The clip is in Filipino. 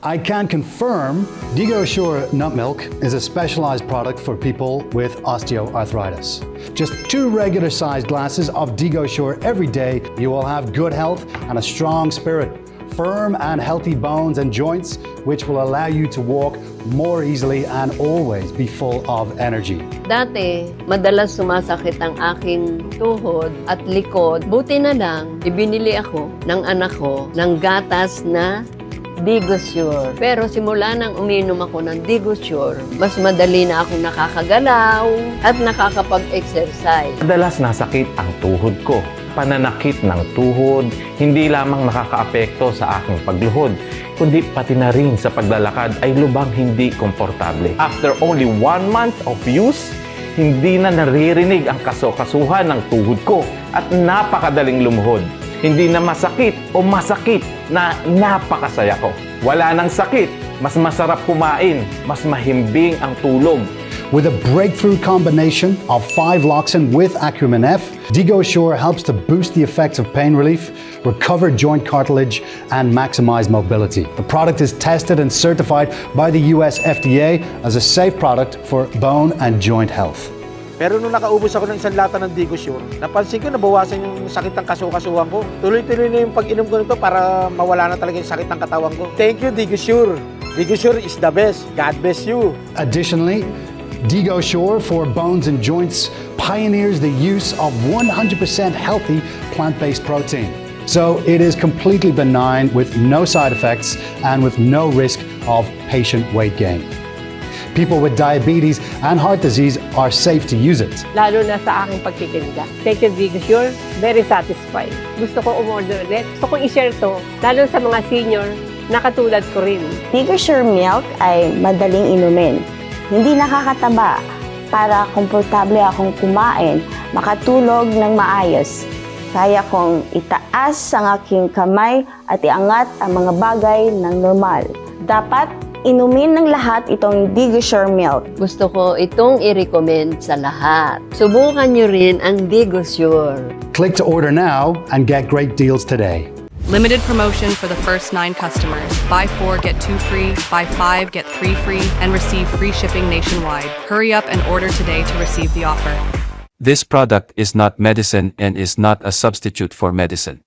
I can confirm DigoSure Nut Milk is a specialized product for people with osteoarthritis. Just 2 regular-sized glasses of DigoSure every day, you will have good health and a strong spirit, firm and healthy bones and joints, which will allow you to walk more easily and always be full of energy. Dati, madalas sumasakit ang aking tuhod at likod. Buti na lang, ibinili ako ng anak ko ng gatas na DigoSure. Pero simula nang uminom ako ng DigoSure, mas madali na akong nakakagalaw at nakakapag-exercise. Madalas nasakit ang tuhod ko. Pananakit ng tuhod, hindi lamang nakakaapekto sa aking pagluhod, kundi pati na rin sa paglalakad ay lubang hindi komportable. After only 1 month of use, hindi na naririnig ang kaso-kasuhan ng tuhod ko at napakadaling lumuhod. Hindi na masakit o masakit na napakasaya ko. Wala nang sakit, mas masarap kumain, mas mahimbing ang tulog. With a breakthrough combination of 5-Loxin with Acumen F, DigoSure helps to boost the effects of pain relief, recover joint cartilage, and maximize mobility. The product is tested and certified by the US FDA as a safe product for bone and joint health. Pero nung nakaubos ako ng isang lata ng DigoSure, napansin ko nabawasan yung sakit ng kaso-kasuhan ko. Tuloy-tuloy na yung pag-inom ko nito para mawala na talaga yung sakit ng katawan ko. Thank you, DigoSure. DigoSure is the best. God bless you. Additionally, DigoSure for bones and joints pioneers the use of 100% healthy plant-based protein. So it is completely benign with no side effects and with no risk of patient weight gain. People with diabetes and heart disease are safe to use it. Lalo na sa aking pagtitinda. Thank you, DigoSure. Very satisfied. Gusto ko umorder ulit. Gusto kong i-share to, lalo sa mga senior na katulad ko rin. DigoSure Milk ay madaling inumin. Hindi nakakataba para komportable akong kumain, makatulog ng maayos. Kaya kong itaas ang aking kamay at iangat ang mga bagay ng normal. Dapat inumin ng lahat itong DigoSure Milk. Gusto ko itong i-recommend sa lahat. Subukan nyo rin ang DigoSure. Click to order now and get great deals today. Limited promotion for the first 9 customers. Buy 4, get 2 free, buy 5, get 3 free, and receive free shipping nationwide. Hurry up and order today to receive the offer. This product is not medicine and is not a substitute for medicine.